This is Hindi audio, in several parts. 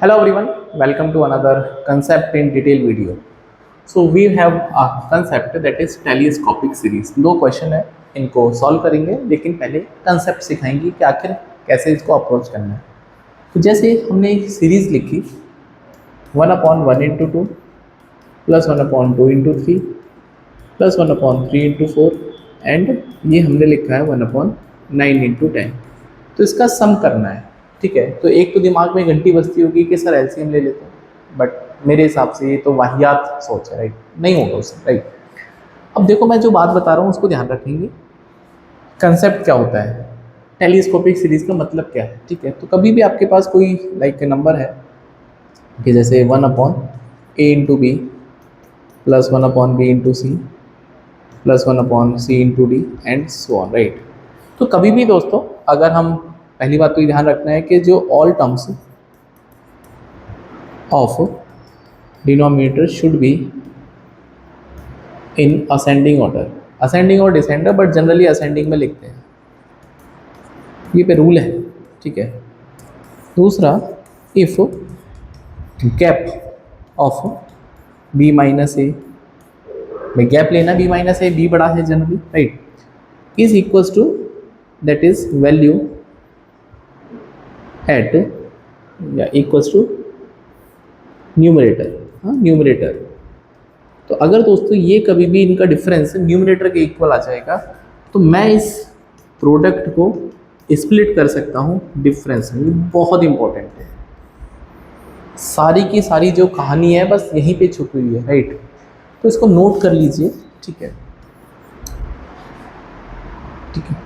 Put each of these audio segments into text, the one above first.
Hello everyone, welcome to another concept in detail video. So we have a concept that is telescopic series. दो क्वेश्चन है, इनको सॉल्व करेंगे लेकिन पहले कंसेप्ट सिखाएंगे कि आखिर कैसे इसको अप्रोच करना है। तो जैसे हमने एक सीरीज लिखी 1/1 into 2 plus 1/2 into 3 plus 1/3 into 4 and ये हमने लिखा है 1/9 इंटू 10। तो इसका सम करना है, ठीक है। तो एक तो दिमाग में घंटी बजती होगी कि सर एलसीएम ले लेते हैं, बट मेरे हिसाब से ये तो वाहियात सोच है, राइट, नहीं होगा उससे, राइट। अब देखो मैं जो बात बता रहा हूँ उसको ध्यान रखेंगे। कंसेप्ट क्या होता है, टेलीस्कोपिक सीरीज का मतलब क्या है, ठीक है। तो कभी भी आपके पास कोई लाइक नंबर है कि जैसे 1/a into B plus 1/b into C plus 1/c into D and so on, right. तो कभी भी दोस्तों, अगर हम पहली बात तो ये ध्यान रखना है कि जो all terms of denominator should be in ascending order, ascending और डिसेंडर, बट जनरली असेंडिंग में लिखते हैं, ये पे रूल है, ठीक है। दूसरा, if gap of b minus a, भाई गैप लेना b माइनस ए, b बड़ा है generally, right, is equals to that is value at या इक्वल्स टू न्यूमरेटर, हाँ न्यूमरेटर। तो अगर दोस्तों ये कभी भी इनका डिफरेंस न्यूमरेटर के इक्वल आ जाएगा तो मैं इस प्रोडक्ट को स्प्लिट कर सकता हूँ डिफरेंस में। बहुत इंपॉर्टेंट है, सारी की सारी जो कहानी है बस यहीं पे छुपी हुई है, राइट। तो इसको नोट कर लीजिए, ठीक है, ठीक है।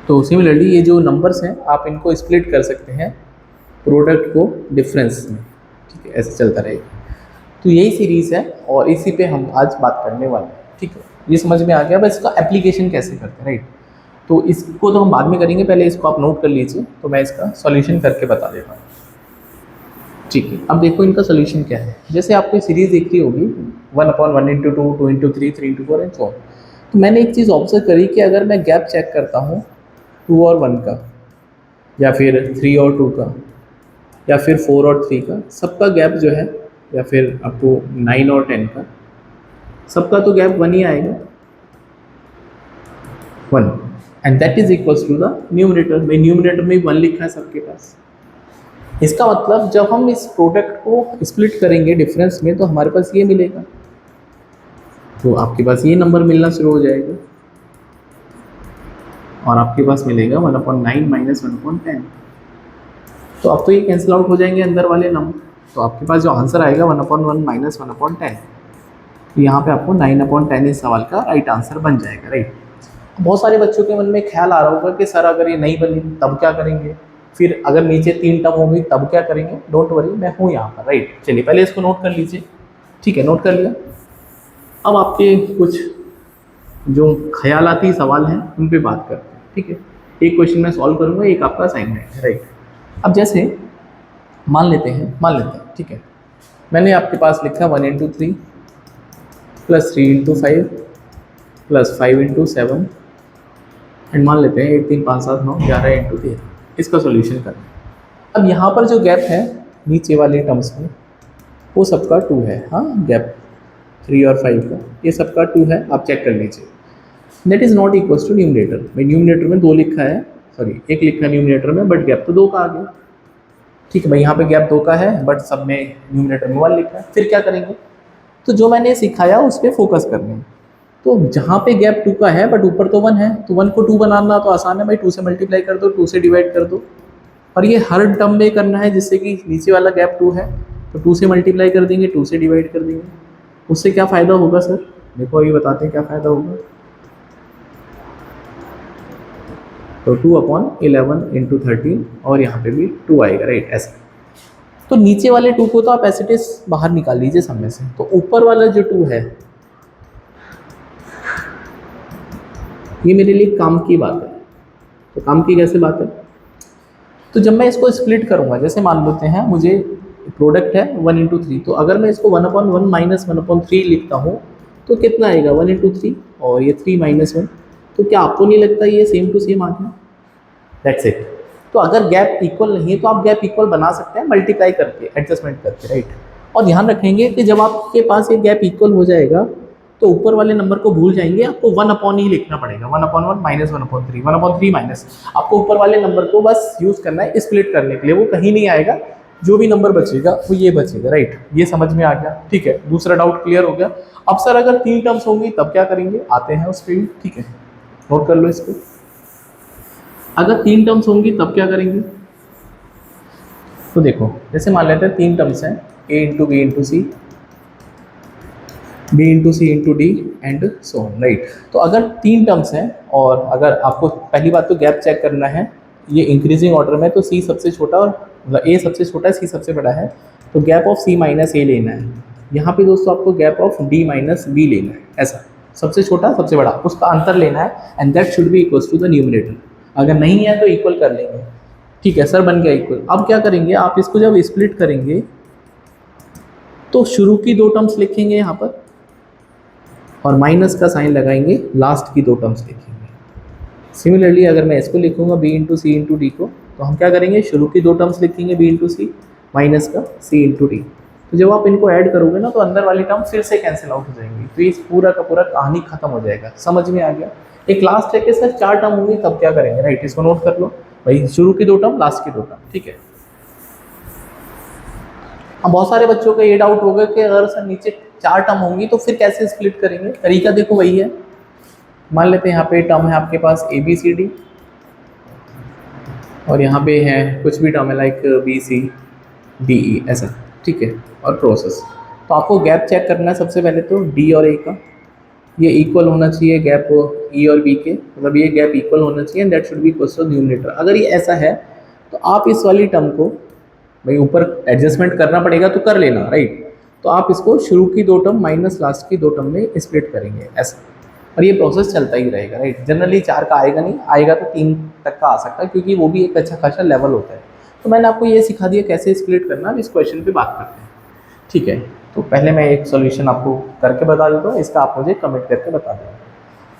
तो सिमिलरली ये जो नंबर्स हैं आप इनको स्प्लिट कर सकते हैं प्रोडक्ट को डिफरेंस में, ठीक है, ऐसे चलता रहेगा। तो यही सीरीज़ है और इसी पे हम आज बात करने वाले हैं, ठीक है। ये समझ में आ गया, बस इसका एप्लीकेशन कैसे करते हैं, राइट। तो इसको तो हम बाद में करेंगे, पहले इसको आप नोट कर लीजिए, तो मैं इसका सॉल्यूशन करके बता देता हूँ, ठीक है। अब देखो इनका सॉल्यूशन क्या है। जैसे आपको सीरीज़ दिख रही होगी 1/1 into 2, 2 into 3, 3 into 4 and so on. तो मैंने एक चीज़ ऑब्जर्व करी कि अगर मैं गैप चेक करता हूँ 2 और 1 का, या फिर 3 और 2 का, या फिर 4 और 3 का, सबका गैप जो है, या फिर अप टू 9 और 10 का, सबका तो गैप 1 ही आएगा, 1, and that is equals to the numerator. में न्यूमरेटर में 1 लिखा है सबके पास। इसका मतलब जब हम इस प्रोडक्ट को स्प्लिट करेंगे डिफरेंस में तो हमारे पास ये मिलेगा, तो आपके पास ये नंबर मिलना शुरू हो जाएगा और आपके पास मिलेगा 1/9 माइनस 1/10। तो अब तो ये कैंसिल आउट हो जाएंगे अंदर वाले नंबर, तो आपके पास जो आंसर आएगा 1/1 माइनस 1/10। तो यहाँ पे आपको 9/10 इस सवाल का राइट आंसर बन जाएगा, राइट। बहुत सारे बच्चों के मन में ख्याल आ रहा होगा कि सर अगर ये नहीं बनी तब क्या करेंगे, फिर अगर नीचे 3 टर्म होगी तब क्या करेंगे। डोंट वरी, मैं हूँ यहाँ पर, राइट। चलिए पहले इसको नोट कर लीजिए, ठीक है, नोट कर लिया। अब आपके कुछ जो ख्यालाती सवाल हैं उन पर बात करते हैं, ठीक है। एक क्वेश्चन मैं सॉल्व करूँगा, एक आपका असाइनमेंट है, राइट। अब जैसे मान लेते हैं, ठीक है, मैंने आपके पास लिखा 1 into 3 plus 3 into 5 plus 5 into 7 and मान लेते हैं 1 3 5 7 9 11 इंटू 13। इसका सॉल्यूशन करना। अब यहाँ पर जो गैप है नीचे वाले टर्म्स में वो सबका 2 है, हाँ, गैप 3 और 5 का ये सबका 2 है, आप चेक कर लीजिए। That is not equals to numerator में, न्यूमरेटर में 2 लिखा है, सॉरी 1 लिखा है न्यूमरेटर में, बट गैप तो 2 का आ गया, ठीक है भाई। यहाँ पे गैप 2 का है बट सब में न्यूमरेटर में 1 लिखा है। फिर क्या करेंगे, तो जो मैंने सिखाया उस पर फोकस करना है। तो जहाँ पे गैप 2 का है बट ऊपर तो 1 है, तो 1 को 2 बनाना तो आसान है भाई, 2 से मल्टीप्लाई कर दो, 2 से डिवाइड कर दो, और ये हर टर्म में करना है जिससे कि नीचे वाला गैप 2 है, तो 2 से मल्टीप्लाई कर देंगे, 2 से डिवाइड कर देंगे। उससे क्या फ़ायदा होगा सर, देखो ये बताते हैं क्या फ़ायदा होगा। तो 2/11 इंटू 13 और यहाँ पे भी 2 आएगा, राइट, ऐसा। तो नीचे वाले 2 को तो आप एज इट इज बाहर निकाल लीजिए सब में से, तो ऊपर वाला जो 2 है ये मेरे लिए काम की बात है। तो काम की कैसे बात है, तो जब मैं इसको स्प्लिट करूँगा, जैसे मान लेते हैं मुझे प्रोडक्ट है 1 इंटू 3, तो अगर मैं इसको 1/1 माइनस 1/3 लिखता हूँ तो कितना आएगा 1 इंटू 3 और ये 3 माइनस 1। तो क्या आपको नहीं लगता ये सेम टू सेम आ गया, दैट्स इट। तो अगर गैप इक्वल नहीं है तो आप गैप इक्वल बना सकते हैं मल्टीप्लाई करके, एडजस्टमेंट करके, राइट। और ध्यान रखेंगे कि जब आपके पास ये गैप इक्वल हो जाएगा तो ऊपर वाले नंबर को भूल जाएंगे, आपको 1 अपॉन ही लिखना पड़ेगा, 1/1 माइनस 1/3, 1/3 माइनस। आपको ऊपर वाले नंबर को बस यूज करना है स्प्लिट करने के लिए, वो कहीं नहीं आएगा, जो भी नंबर बचेगा वो ये बचेगा, राइट। ये समझ में आ गया, ठीक है। दूसरा डाउट क्लियर हो गया। अब सर अगर 3 टर्म्स होंगी तब क्या करेंगे, आते हैं उस पर, ठीक है, नोट कर लो इसको। अगर 3 टर्म्स होंगी तब क्या करेंगे, तो देखो जैसे मान लेते हैं 3 टर्म्स हैं, a into B into C, b into C into D and so on, right. तो अगर 3 टर्म्स हैं और अगर आपको पहली बात तो गैप चेक करना है, ये इंक्रीजिंग ऑर्डर में, तो c सबसे छोटा और मतलब a सबसे छोटा है, c सबसे बड़ा है, तो gap of c minus a लेना है। यहाँ पे दोस्तों आपको gap of d minus b लेना है, ऐसा सबसे छोटा सबसे बड़ा उसका अंतर लेना है, and that should be equal to the numerator. अगर नहीं है तो इक्वल कर लेंगे, ठीक है सर, बन गया इक्वल। अब क्या करेंगे, आप इसको जब स्प्लिट करेंगे तो शुरू की 2 टर्म्स लिखेंगे यहाँ पर और माइनस का साइन लगाएंगे, लास्ट की 2 टर्म्स लिखेंगे। सिमिलरली अगर मैं इसको लिखूंगा b into C into D को, तो हम क्या करेंगे, शुरू की 2 टर्म्स लिखेंगे b इंटू सी माइनस का c इंटू डी। तो जब आप इनको ऐड करोगे ना तो अंदर वाली टर्म फिर से कैंसिल आउट हो जाएंगी, तो ये पूरा का पूरा कहानी खत्म हो जाएगा। समझ में आ गया। एक लास्ट है कि सर 4 टर्म होंगी तब क्या करेंगे, राइट, इसको नोट कर लो भाई, शुरू की 2 टर्म लास्ट की 2 टर्म, ठीक है। अब बहुत सारे बच्चों का ये डाउट होगा कि अगर सर नीचे 4 टर्म होंगी तो फिर कैसे स्प्लिट करेंगे। तरीका देखो वही है, मान लेते हैं यहाँ पे टर्म है आपके पास ए बी सी डी और यहाँ पे है कुछ भी टर्म है like B C D E, ऐसा, ठीक है। और प्रोसेस, तो आपको गैप चेक करना है सबसे पहले तो डी और ए का, ये इक्वल होना चाहिए गैप ई और बी के, मतलब ये गैप इक्वल होना चाहिए and that should be equal to numerator. अगर ये ऐसा है तो आप इस वाली टर्म को, भाई ऊपर एडजस्टमेंट करना पड़ेगा तो कर लेना, राइट। तो आप इसको शुरू की 2 टर्म माइनस लास्ट की 2 टर्म में स्प्लिट करेंगे, ऐसा। और ये प्रोसेस चलता ही रहेगा, राइट। जनरली 4 का आएगा नहीं, आएगा तो 3 तक का आ सकता है, क्योंकि वो भी एक अच्छा खासा लेवल होता है। तो मैंने आपको ये सिखा दिया कैसे स्प्लिट करना। अब इस क्वेश्चन पे बात करते हैं, ठीक है। तो पहले मैं एक सॉल्यूशन आपको करके बता देता हूँ, इसका आप मुझे कमेंट करके बता दें।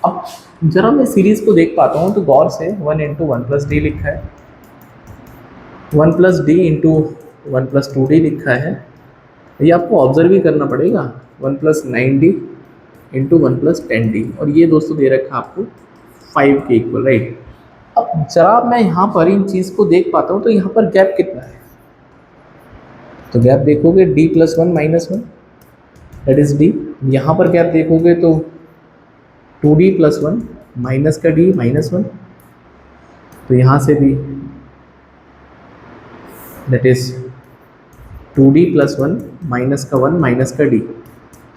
अब जरा मैं सीरीज़ को देख पाता हूँ तो गौर से 1 इंटू 1 प्लस डी लिखा है, 1 plus D into 1 plus 2d लिखा है, ये आपको ऑब्जर्व भी करना पड़ेगा, 1 plus 9d into 1 plus 10d, और ये दोस्तों दे रखा है आपको 5 के इक्वल, राइट। अब जरा मैं यहाँ पर इन चीज़ को देख पाता हूँ तो यहाँ पर गैप कितना है, तो गैप देखोगे d plus 1 minus 1 that is d। यहाँ पर गैप देखोगे तो 2d प्लस 1 माइनस का d माइनस 1, तो यहाँ से भी that is 2d plus 1 minus का 1 माइनस का d,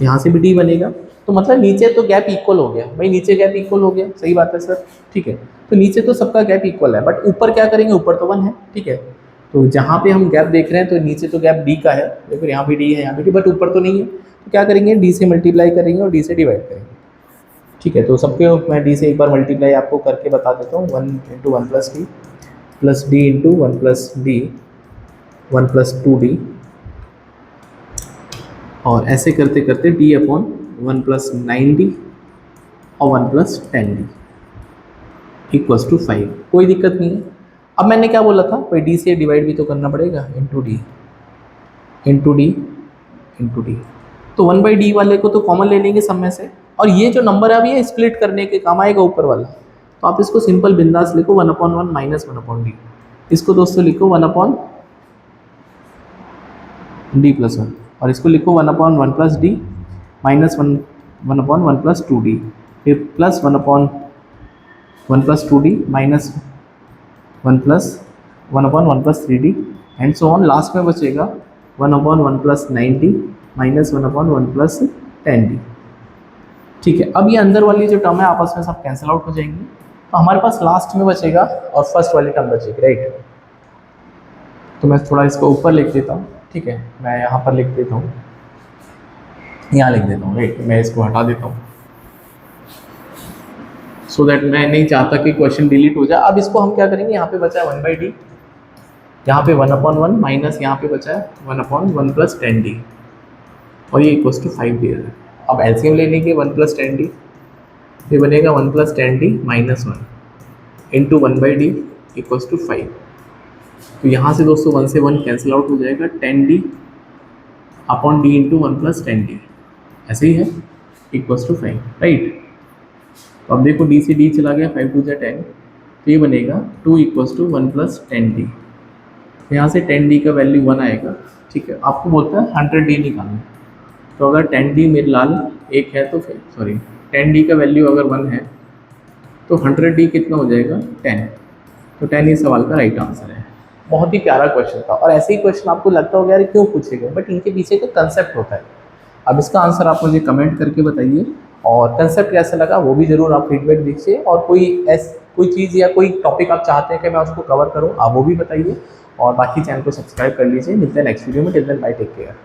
यहाँ से भी d बनेगा। तो मतलब नीचे तो गैप इक्वल हो गया, भाई नीचे गैप इक्वल हो गया, सही बात है सर, ठीक है। तो नीचे तो सबका गैप इक्वल है, बट ऊपर क्या करेंगे, ऊपर तो 1 है, ठीक है। तो जहाँ पे हम गैप देख रहे हैं तो नीचे तो गैप d का है, देखो यहाँ भी d है, यहाँ भी d, बट ऊपर तो नहीं है। तो क्या करेंगे, d से मल्टीप्लाई करेंगे और d से डिवाइड करेंगे, ठीक है। तो सबके मैं d से एक बार मल्टीप्लाई आपको करके बता देता हूँ, 1 into 1 plus D plus d into 1 plus D 1 plus 2d, और ऐसे करते करते d अपॉन 1 प्लस 9d और 1 प्लस 10d इक्वल्स टू 5, कोई दिक्कत नहीं है। अब मैंने क्या बोला था, भाई d से डिवाइड भी तो करना पड़ेगा, into D into D into D, तो 1/d वाले को तो कॉमन ले लेंगे सब में से, और ये जो नंबर है अभी ये स्प्लिट करने के काम आएगा ऊपर वाला, तो आप इसको सिंपल बिंदास लिखो 1/1 माइनस 1/d, इसको दोस्तों लिखो 1/d प्लस 1, और इसको लिखो 1/1 plus D minus 1/1 plus 2d, फिर plus 1/1 plus 2d minus 1 plus 1/1 plus 3d and so on. Last में बचेगा 1/1 plus 9d minus 1/1 plus 10d, ठीक है। अब ये अंदर वाली जो टर्म है आपस में सब कैंसिल आउट हो जाएंगी, तो हमारे पास लास्ट में बचेगा और फर्स्ट वाली टर्म बचेगी, राइट। तो मैं थोड़ा इसको ऊपर लिख देता हूँ, ठीक है, मैं यहाँ पर लिख देता हूँ, यहाँ लिख देता हूँ, राइट। मैं इसको हटा देता हूँ सो दैट मैं नहीं चाहता कि क्वेश्चन डिलीट हो जाए। अब इसको हम क्या करेंगे, यहाँ पे बचा है 1/d, यहाँ पे 1/1 माइनस यहाँ पे बचा है 1/1 प्लस 10d, और ये इक्वल्स टू 5 दे रहा है। अब एलसीएम ले लेंगे 1 प्लस 10d, ये बनेगा 1 plus 10d minus 1 into 1/d equals to 5, तो यहाँ से दोस्तों 1 से 1 कैंसिल आउट हो जाएगा, 10d upon D into 1 plus 10d, ऐसे ही है, इक्वल्स टू 5, राइट। तो अब देखो d से d चला गया, 5 2 10, तो ये बनेगा 2 इक्वल्स टू 1 प्लस 10d। यहाँ से 10d का वैल्यू 1 आएगा, ठीक है। आपको बोलता है 100d निकालना, तो अगर 10d मेरे लाल एक है तो फिर सॉरी 10d का वैल्यू अगर 1 है तो 100d कितना हो जाएगा 10, तो 10 इस सवाल का राइट आंसर है। बहुत ही प्यारा क्वेश्चन था, और ऐसे ही क्वेश्चन आपको लगता होगा यार क्यों पूछेगा, बट इनके पीछे का कंसेप्ट होता है। अब इसका आंसर आप मुझे कमेंट करके बताइए, और कंसेप्ट कैसा लगा वो भी ज़रूर आप फीडबैक दीजिए, और कोई चीज़ या कोई टॉपिक आप चाहते हैं कि मैं उसको कवर करूँ, आप वो भी बताइए, और बाकी चैनल को सब्सक्राइब कर लीजिए। मिलते हैं नेक्स्ट वीडियो में, till then bye, take care.